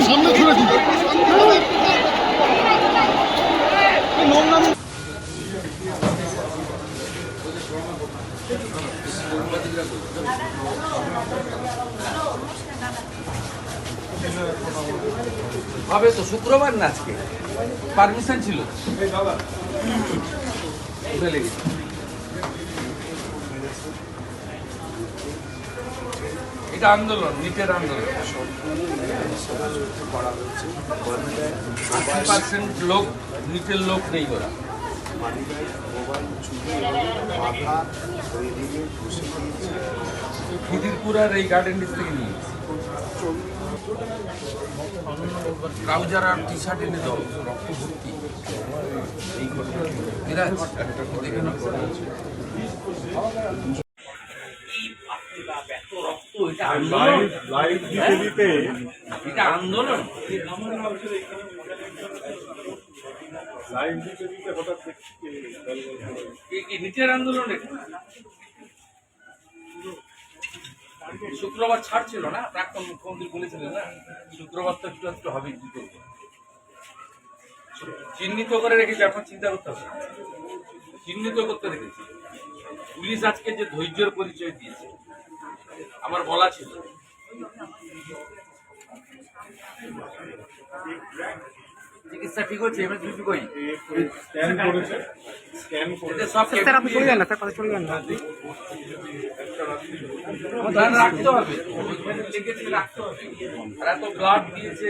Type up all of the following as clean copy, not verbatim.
সামনে ছুড়ে দিল। হবে তো শুক্রবার না আজকে পারমিশন ছিল এটা আন্দোলন নিটের আন্দোলন 80% লোক নিটের লোক নেই ওরা খিদিরপুরার এই গার্ডেন থেকে নিয়ে ট্রাউজার আর টি শার্ট এনে দাও রক্ত ভর্তি বিরাজ দেখে না এটা আন্দোলন নিচের আন্দোলন শুক্রবার ছাড় ছিল না প্রাক্তন মুখ্যমন্ত্রী বলেছিলেন না শুক্রবার তো একটু একটু হবে কি করবো চিহ্নিত করে রেখেছি এখন চিন্তা করতে হবে চিহ্নিত করতে রেখেছি পুলিশ আজকে যে ধৈর্যের পরিচয় দিয়েছে আমার বলা ছিল চিকিৎসা ঠিক হচ্ছে এমএসবিপি কই স্ক্যান করেছে স্ক্যান করে সব স্যার আপনি চলে যান না স্যার কথা চলে যান না আমাদের রাখতে হবে লেগেছে রাখতে হবে আর এত ব্লাড দিয়েছে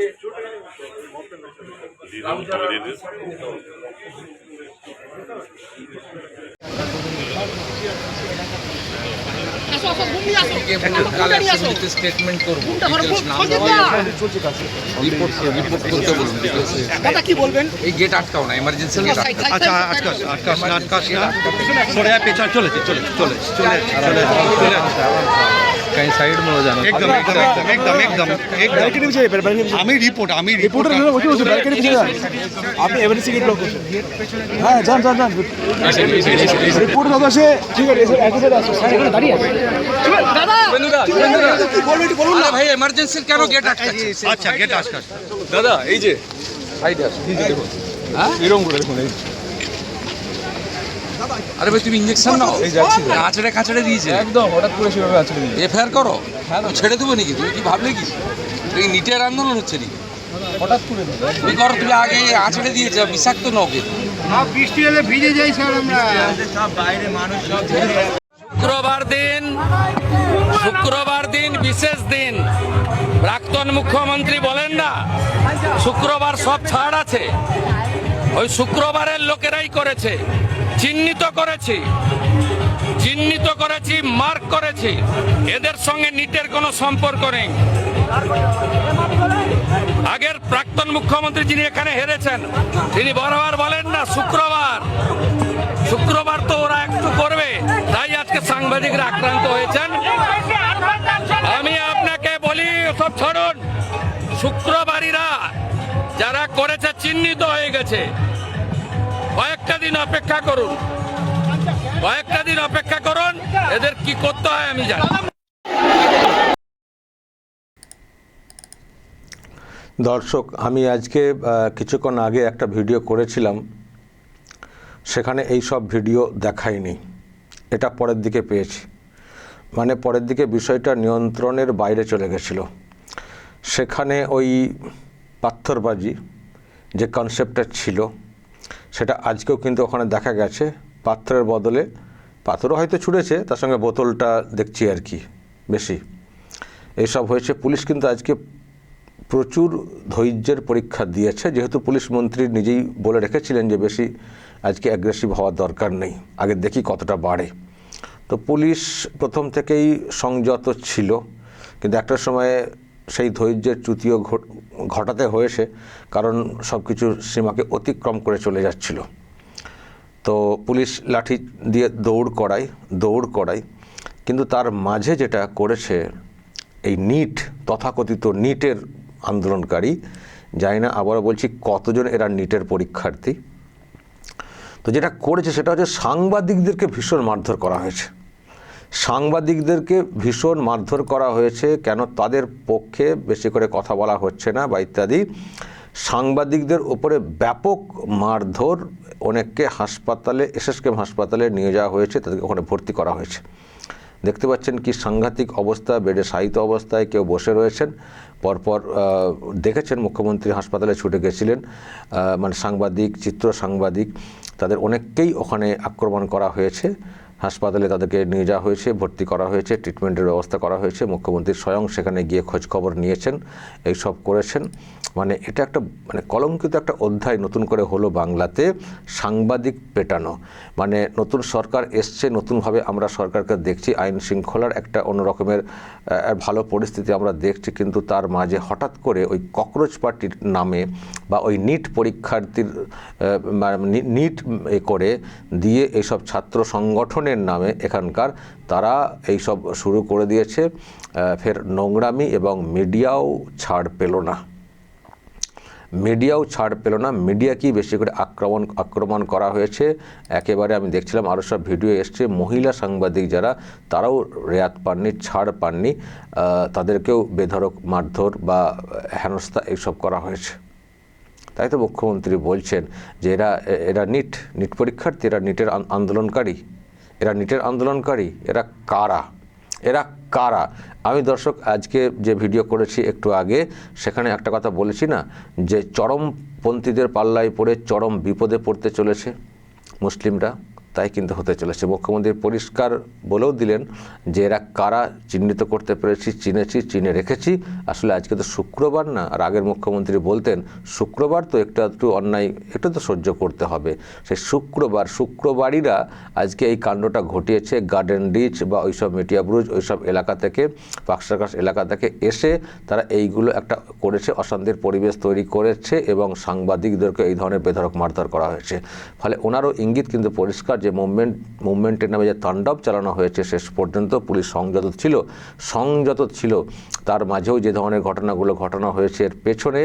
স্টেটমেন্ট করবো রিপোর্ট করতে বলুন কি বলবেন এই গেট আটকাও না এমার্জেন্সি গেট আচ্ছা আটকাস সরে পেছন চলে कहीं साइड में हो जाना एकदम बैरिकेड पीछे আমি রিপোর্টার बैरिकेड पीछे আপনি এমার্জেন্সি গেট ব্লক করছেন হ্যাঁ যান রিপোর্টার দাদা সে ঠিক আছে এসে আসো স্যার এখানে দাঁড়িয়ে আছে দাদা বলুন না ভাই এমার্জেন্সির কেন গেট আটকাচ্ছে আচ্ছা গেট আটকাচ্ছে দাদা এই যে সাইডে আসো ঠিক আছে দেখো হ্যাঁ এরকম করে দেখুন এই আরে ভাই তুমি ইনজেকশন নাও এই যাচ্ছি কাছড়ে দিয়েছে একদম হঠাৎ করে সেভাবে আছড়ে দিয়েছে এফআইআর করো হ্যাঁ ছেড়ে দেবো নাকি তুমি কি ভাবলে কি এই নিটের আন্দোলন হচ্ছে নাকি হঠাৎ করে তুমি করো তুমি আগে আছড়ে দিয়েছে বিষাক্ত নৌকে বৃষ্টি হলে ভিজে যাই স্যার আমরা সব বাইরে মানুষ সব শুক্রবার দিন বিশেষ দিন প্রাক্তন মুখ্যমন্ত্রী বলেন না শুক্রবার সব ছাড় আছে ওই শুক্রবারের লোকেরাই করেছে চিহ্নিত করেছি মার্ক করেছি এদের সঙ্গে নিটের কোনো সম্পর্ক নেই আগের প্রাক্তন মুখ্যমন্ত্রী যিনি এখানে হেরেছেন তিনি বরাবর বলেন না শুক্রবার তো ওরা একটু করবে তাই আজকে সাংবাদিকরা আক্রান্ত হয়েছেন আমি আপনাকে বলি সব ছাড়ুন শুক্রবারীরা যারা করেছে চিহ্নিত হয়ে গেছে কয়েকটা দিন অপেক্ষা করুন এদের কি করতে হয় আমি জানি দর্শক আমি আজকে কিছুক্ষণ আগে একটা ভিডিও করেছিলাম সেখানে এই সব ভিডিও দেখাইনি এটা পরের দিকে পেয়েছি মানে পরের দিকে বিষয়টা নিয়ন্ত্রণের বাইরে চলে গেছিল সেখানে ওই পাথরবাজি যে কনসেপ্টটা ছিল সেটা আজকেও কিন্তু ওখানে দেখা গেছে পাথরের বদলে পাথরও হয়তো ছুঁড়েছে তার সঙ্গে বোতলটা দেখছি আর কি বেশি এইসব হয়েছে পুলিশ কিন্তু আজকে প্রচুর ধৈর্যের পরীক্ষা দিয়েছে যেহেতু পুলিশ মন্ত্রী নিজেই বলে রেখেছিলেন যে বেশি আজকে অ্যাগ্রেসিভ হওয়ার দরকার নেই আগে দেখি কতটা বাড়ে তো পুলিশ প্রথম থেকেই সংযত ছিল কিন্তু একটা সময়ে সেই ধৈর্যের চ্যুতিও ঘটাতে হয়েছে কারণ সব কিছুর সীমাকে অতিক্রম করে চলে যাচ্ছিল তো পুলিশ লাঠি দিয়ে দৌড় করায় কিন্তু তার মাঝে যেটা করেছে এই নিট তথাকথিত নিটের আন্দোলনকারী জানি না আবারও বলছি কতজন এরা নিটের পরীক্ষার্থী তো যেটা করেছে সেটা হচ্ছে সাংবাদিকদেরকে ভীষণ মারধর করা হয়েছে সাংবাদিকদেরকে ভীষণ মারধর করা হয়েছে, কেন তাদের পক্ষে বেশি করে কথা বলা হচ্ছে না বা ইত্যাদি। সাংবাদিকদের উপরে ব্যাপক মারধর, অনেককে হাসপাতালে, এসএসকেএম হাসপাতালে নিয়ে যাওয়া হয়েছে, তাদেরকে ওখানে ভর্তি করা হয়েছে। দেখতে পাচ্ছেন কি সাংঘাতিক অবস্থা, বেডে শায়িত অবস্থায় কেউ বসে রয়েছেন। পরপর দেখেছেন মুখ্যমন্ত্রী হাসপাতালে ছুটে গেছিলেন, মানে সাংবাদিক, চিত্র সাংবাদিক, তাদের অনেককেই ওখানে আক্রমণ করা হয়েছে। হাসপাতালে তাদেরকে নিয়ে যাওয়া হয়েছে, ভর্তি করা হয়েছে, ট্রিটমেন্টের ব্যবস্থা করা হয়েছে। মুখ্যমন্ত্রী স্বয়ং সেখানে গিয়ে খোঁজখবর নিয়েছেন, এইসব করেছেন। মানে এটা একটা মানে কলঙ্কিত একটা অধ্যায় নতুন করে হলো বাংলাতে, সাংবাদিক পেটানো। মানে নতুন সরকার এসছে, নতুনভাবে আমরা সরকারকে দেখছি, আইন শৃঙ্খলার একটা অন্যরকমের ভালো পরিস্থিতি আমরা দেখছি, কিন্তু তার মাঝে হঠাৎ করে ওই ককরোচ পার্টির নামে বা ওই নিট পরীক্ষার্থীর নিট করে দিয়ে এইসব ছাত্র সংগঠনের নামে এখানকার তারা এইসব শুরু করে দিয়েছে। ফের নোংরামি, এবং মিডিয়াও ছাড় পেল না। মিডিয়াকেই বেশি করে আক্রমণ করা হয়েছে একেবারে। আমি দেখছিলাম আরও সব ভিডিও এসছে, মহিলা সাংবাদিক যারা, তারাও রেয়াত পাননি, ছাড় পাননি, তাদেরকেও বেধড়ক মারধর বা হেনস্থা এইসব করা হয়েছে। তাই তো মুখ্যমন্ত্রী বলছেন যে এরা নিট পরীক্ষার্থী, এরা নিটের আন্দোলনকারী, এরা কারা? আমি দর্শক আজকে যে ভিডিও করেছি একটু আগে, সেখানে একটা কথা বলেছি না, যে চরমপন্থীদের পাল্লায় পড়ে চরম বিপদে পড়তে চলেছে মুসলিমরা, তাই কিন্তু হতে চলেছে। মুখ্যমন্ত্রী পরিষ্কার বলেও দিলেন যে এরা কারা চিহ্নিত করতে পেরেছি, চিনে রেখেছি। আসলে আজকে তো শুক্রবার না, আর আগের মুখ্যমন্ত্রী বলতেন শুক্রবার তো একটু অন্যায় একটু তো সহ্য করতে হবে। সেই শুক্রবারীরা আজকে এই কাণ্ডটা ঘটিয়েছে। গার্ডেন রিচ বা ওইসব মেটিয়াবুরুজ ওইসব এলাকা থেকে, পাকসাকাশ এলাকা থেকে এসে তারা এইগুলো একটা করেছে, অশান্তির পরিবেশ তৈরি করেছে, এবং সাংবাদিকদেরকে এই ধরনের বেধড়ক মারধর করা হয়েছে। ফলে ওনারও ইঙ্গিত কিন্তু পরিষ্কার যে মুভমেন্টের নামে যে তাণ্ডব চালানো হয়েছে, শেষ পর্যন্ত পুলিশ সংযত ছিল, তার মাঝেও যে ধরনের ঘটনা হয়েছে, এর পেছনে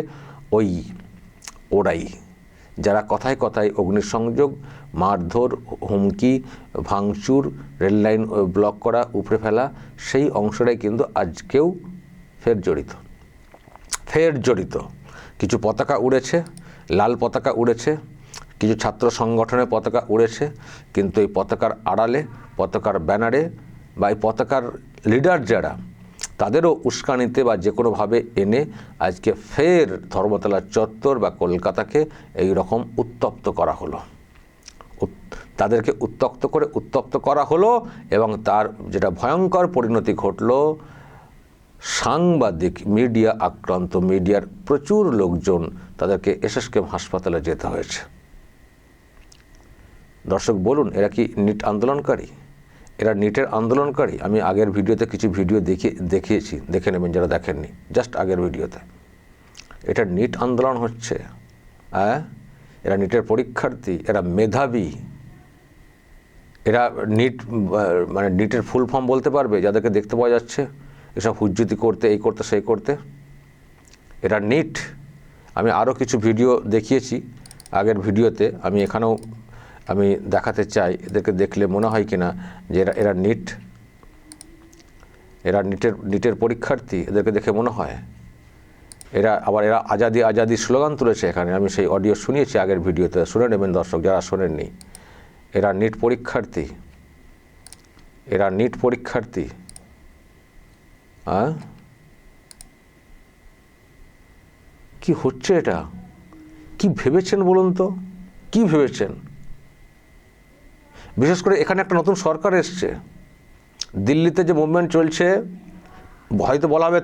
ওরাই যারা কথায় কথায় অগ্নিসংযোগ, মারধর, হুমকি, ভাঙচুর, রেললাইন ব্লক করা, উপড়ে ফেলা, সেই অংশটাই কিন্তু আজকেও ফের জড়িত। কিছু পতাকা উড়েছে, লাল পতাকা উড়েছে, কিছু ছাত্র সংগঠনের পতাকা উড়েছে, কিন্তু এই পতাকার আড়ালে, পতাকার ব্যানারে বা এই পতাকার লিডার যারা, তাদেরও উস্কানিতে বা যে কোনোভাবে এনে আজকে ফের ধর্মতলা চত্বর বা কলকাতাকে এই রকম উত্তপ্ত করা হলো। তাদেরকে উত্তপ্ত করা হলো, এবং তার যেটা ভয়ঙ্কর পরিণতি ঘটলো, সাংবাদিক, মিডিয়া আক্রান্ত, মিডিয়ার প্রচুর লোকজন, তাদেরকে এসএসকেএম হাসপাতালে যেতে হয়েছে। দর্শক বলুন, এরা কি নিট আন্দোলনকারী? এরা নিটের আন্দোলনকারী? আমি আগের ভিডিওতে কিছু ভিডিও দেখিয়েছি, দেখে নেবেন যারা দেখেননি, জাস্ট আগের ভিডিওতে। এটা নিট আন্দোলন হচ্ছে, এরা নিটের পরীক্ষার্থী, এরা মেধাবী, এরা মানে নিটের ফুল ফর্ম বলতে পারবে যাদেরকে দেখতে পাওয়া যাচ্ছে এসব হুজ্জুতি করতে, এই করতে, সেই করতে। এরা নিট। আমি আরও কিছু ভিডিও দেখিয়েছি আগের ভিডিওতে, আমি এখানেও আমি দেখাতে চাই, এদেরকে দেখলে মনে হয় কিনা যে এরা নিটের পরীক্ষার্থী, এদেরকে দেখে মনে হয়। এরা আজাদি স্লোগান তুলেছে এখানে, আমি সেই অডিও শুনিয়েছি আগের ভিডিওতে, শুনে নেবেন দর্শক যারা শোনেননি। এরা নিট পরীক্ষার্থী। কি হচ্ছে এটা? কি ভেবেছেন বলুন তো, কি ভেবেছেন? বিশেষ করে এখানে একটা নতুন সরকার এসছে, দিল্লিতে যে মুভমেন্ট চলছে, হয়তো বলা হবে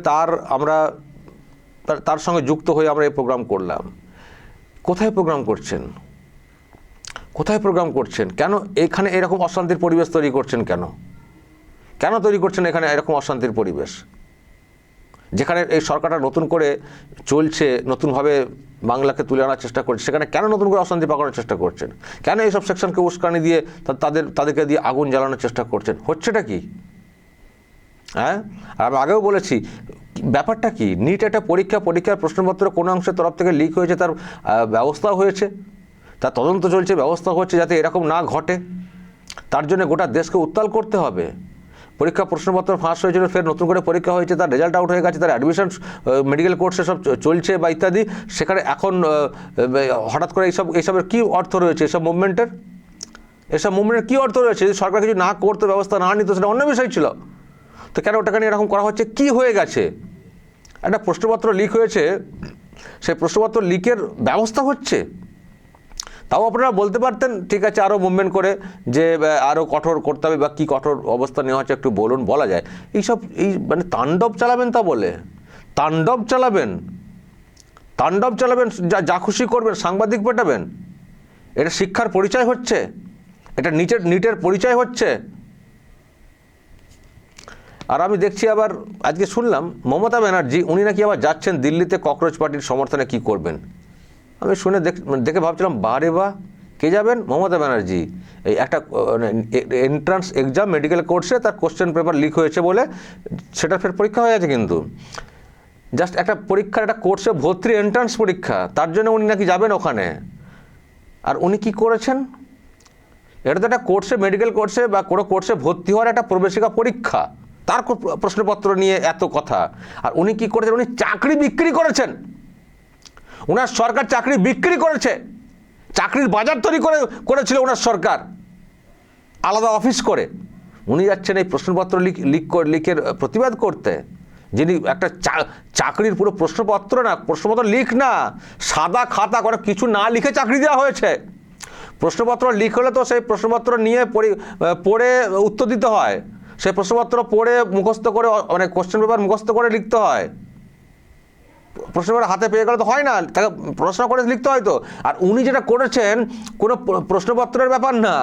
তার সঙ্গে যুক্ত হয়ে আমরা এই প্রোগ্রাম করলাম। কোথায় প্রোগ্রাম করছেন? কেন এখানে এরকম অশান্তির পরিবেশ তৈরি করছেন? কেন তৈরি করছেন এখানে এরকম অশান্তির পরিবেশ? যেখানে এই সরকারটা নতুন করে চলছে, নতুনভাবে বাংলাকে তুলে আনার চেষ্টা করছে, সেখানে কেন নতুন করে অশান্তি পাকানোর চেষ্টা করছেন? কেন এইসব সেকশনকে উস্কানি দিয়ে তাদেরকে দিয়ে আগুন জ্বালানোর চেষ্টা করছেন? হচ্ছেটা কি? আর আমি আগেও বলেছি, ব্যাপারটা কি? নিট একটা পরীক্ষার প্রশ্নপত্র কোনো অংশের তরফ থেকে লিক হয়েছে, তার ব্যবস্থাও হয়েছে, তার তদন্ত চলছে, ব্যবস্থা হচ্ছে যাতে এরকম না ঘটে। তার জন্য গোটা দেশকে উত্তাল করতে হবে, পরীক্ষা প্রশ্নপত্র ফাঁস হয়েছিল, ফের নতুন করে পরীক্ষা হয়েছে, তার রেজাল্ট আউট হয়ে গেছে, তার অ্যাডমিশন মেডিকেল কোর্সে সব চলছে বা ইত্যাদি, সেখানে এখন হঠাৎ করে এইসবের কী অর্থ রয়েছে? এসব মুভমেন্টের কী অর্থ রয়েছে? যদি সরকার কিছু না করতো, ব্যবস্থা না নিত, সেটা অন্য বিষয় ছিল। তো কেন ওটাকে নিয়ে এরকম করা হচ্ছে? কি হয়ে গেছে? একটা প্রশ্নপত্র লিক হয়েছে, সেই প্রশ্নপত্র লিকের ব্যবস্থা হচ্ছে। তাও আপনারা বলতে পারতেন ঠিক আছে আরও মুভমেন্ট করে যে আরও কঠোর করতে হবে বা কী কঠোর অবস্থা নেওয়া হচ্ছে একটু বলুন, বলা যায়। এই মানে তাণ্ডব চালাবেন, তা বলে তাণ্ডব চালাবেন, যা খুশি করবেন, সাংবাদিক পেটাবেন। এটা শিক্ষার পরিচয় হচ্ছে? এটা নিটের পরিচয় হচ্ছে? আর আমি দেখছি আবার আজকে শুনলাম মমতা ব্যানার্জি উনি নাকি আবার যাচ্ছেন দিল্লিতে ককরোচ পার্টির সমর্থনে। কি করবেন? আমি শুনে দেখে ভাবছিলাম বারে বা কে যাবেন? মমতা ব্যানার্জি। এই একটা এন্ট্রান্স এক্সাম মেডিকেল কোর্সে তার কোশ্চেন পেপার লিক হয়েছে বলে সেটা ফের পরীক্ষা হয়ে গেছে, কিন্তু জাস্ট একটা পরীক্ষার একটা কোর্সে ভর্তি এন্ট্রান্স পরীক্ষা, তার জন্য উনি নাকি যাবেন ওখানে। আর উনি কি করেছেন? এটা তো একটা কোর্সে, মেডিকেল কোর্সে বা কোনো কোর্সে ভর্তি হওয়ার একটা প্রবেশিকা পরীক্ষা, তার প্রশ্নপত্র নিয়ে এত কথা। আর উনি কি করেছেন? উনি চাকরি বিক্রি করেছেন। ওনার সরকার চাকরি বিক্রি করেছে, চাকরির বাজার তৈরি করেছিল ওনার সরকার, আলাদা অফিস করে। উনি যাচ্ছেন এই প্রশ্নপত্র লিকের প্রতিবাদ করতে, যিনি একটা চাকরির পুরো প্রশ্নপত্র না, প্রশ্নপত্র লিক না, সাদা খাতা করে কিছু না লিখে চাকরি দেওয়া হয়েছে। প্রশ্নপত্র লিক হলে তো সেই প্রশ্নপত্র নিয়ে পড়ে উত্তর দিতে হয়, সেই প্রশ্নপত্র পড়ে মুখস্থ করে, মানে কোশ্চেন পেপার মুখস্থ করে লিখতে হয়। প্রশ্নপত্র হাতে পেয়ে গেলে তো হয় না, তাকে প্রশ্ন করে লিখতে হয় তো। আর উনি যেটা করেছেন কোনো প্রশ্নপত্রের ব্যাপার না,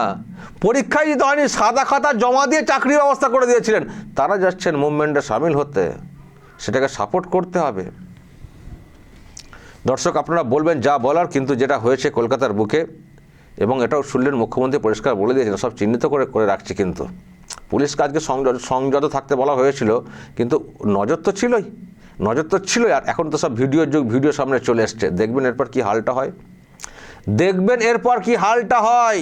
পরীক্ষায় দিতে হয়নি, সাদা খাতা জমা দিয়ে চাকরির ব্যবস্থা করে দিয়েছিলেন। তারা যাচ্ছেন মুভমেন্টে সামিল হতে, সেটাকে সাপোর্ট করতে হবে। দর্শক আপনারা বলবেন যা বলার, কিন্তু যেটা হয়েছে কলকাতার বুকে, এবং এটাও শুনলেন মুখ্যমন্ত্রী পরিষ্কার বলে দিয়েছেন, সব চিহ্নিত করে রাখছি। কিন্তু পুলিশকে আজকে সংযত থাকতে বলা হয়েছিল, কিন্তু নজর তো ছিলই। আর এখন তো সব ভিডিও সামনে চলে এসছে। দেখবেন এরপর কি হালটা হয়।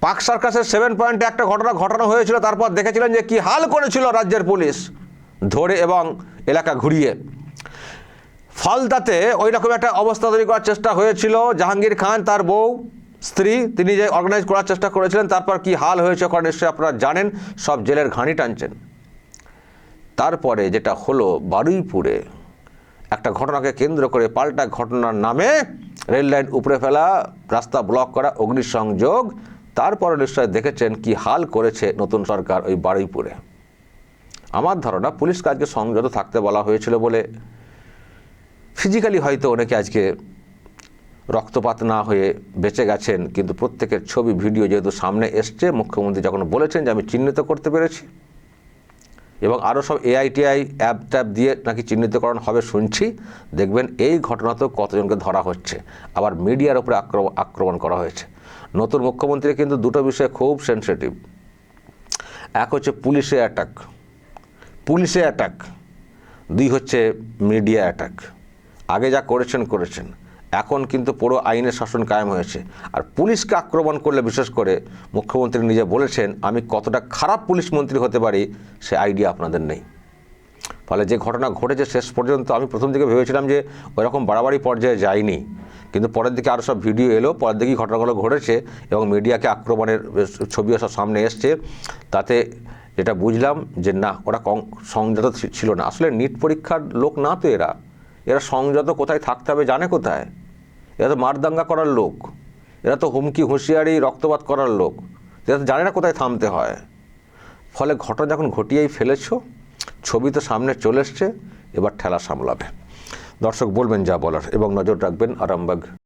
পাক সার্কাসের 7 পয়েন্টে একটা ঘটনা ঘটানো হয়েছিল, তারপর দেখেছিলেন যে কি হাল করেছিল রাজ্যের পুলিশ ধরে এবং এলাকা ঘুরিয়ে। ফালতাতে ওই রকম একটা অবস্থা তৈরি করার চেষ্টা হয়েছিল। জাহাঙ্গীর খান, তার বউ, স্ত্রী, তিনি যে অর্গানাইজ করার চেষ্টা করেছিলেন, তারপর কি হাল হয়েছে ওখানে নিশ্চয়ই আপনারা জানেন, সব জেলের ঘানি টানছেন। তারপরে যেটা হলো বারুইপুরে একটা ঘটনাকে কেন্দ্র করে পাল্টা ঘটনার নামে রেল লাইন উপড়ে ফেলা, রাস্তা ব্লক করা, অগ্নিসংযোগ। তারপরে নিশ্চয় দেখেছেন কি হাল করেছে নতুন সরকার ওই বারুইপুরে। আমার ধারণা পুলিশকে আজকে সংযত থাকতে বলা হয়েছিল বলে ফিজিক্যালি হয়তো অনেকে আজকে রক্তপাত না হয়ে বেঁচে গেছেন, কিন্তু প্রত্যেকের ছবি ভিডিও যেহেতু সামনে এসছে, মুখ্যমন্ত্রী যখন বলেছেন যে আমি চিহ্নিত করতে পেরেছি, এবং আরও সব এআইটিআই অ্যাপ দিয়ে নাকি চিহ্নিতকরণ হবে শুনছি, দেখবেন এই ঘটনা তো কতজনকে ধরা হচ্ছে। আবার মিডিয়ার উপরে আক্রমণ করা হয়েছে। নতুন মুখ্যমন্ত্রী কিন্তু দুটো বিষয়ে খুব সেনসিটিভ। এক হচ্ছে পুলিশে অ্যাটাক, দুই হচ্ছে মিডিয়া অ্যাটাক। আগে যা করেছেন, এখন কিন্তু পুরো আইনের শাসন কায়েম হয়েছে। আর পুলিশকে আক্রমণ করলে, বিশেষ করে মুখ্যমন্ত্রী নিজে বলেছেন আমি কতটা খারাপ পুলিশ মন্ত্রী হতে পারি সে আইডিয়া আপনাদের নেই। ফলে যে ঘটনা ঘটেছে শেষ পর্যন্ত আমি প্রথম দিকে ভেবেছিলাম যে ওইরকম বাড়াবাড়ি পর্যায়ে যায়নি, কিন্তু পরের দিকে আরও সব ভিডিও এলো, পরের দিকেই ঘটনাগুলো ঘটেছে এবং মিডিয়াকে আক্রমণের ছবিও সব সামনে এসছে। তাতে যেটা বুঝলাম যে না, ওরা সংযত ছিল না। আসলে নিট পরীক্ষার লোক না তো এরা সংযত কোথায় থাকতে হবে জানে কোথায়। এরা তো মারদাঙ্গা করার লোক, এরা তো হুমকি হুঁশিয়ারি রক্তপাত করার লোক, এরা তো জানে না কোথায় থামতে হয়। ফলে ঘটনা যখন ঘটিয়েই ফেলেছ, ছবি তো সামনে চলে এসছে, এবার ঠেলা সামলাবে। দর্শক বলবেন যা বলার এবং নজর রাখবেন আরামবাগ।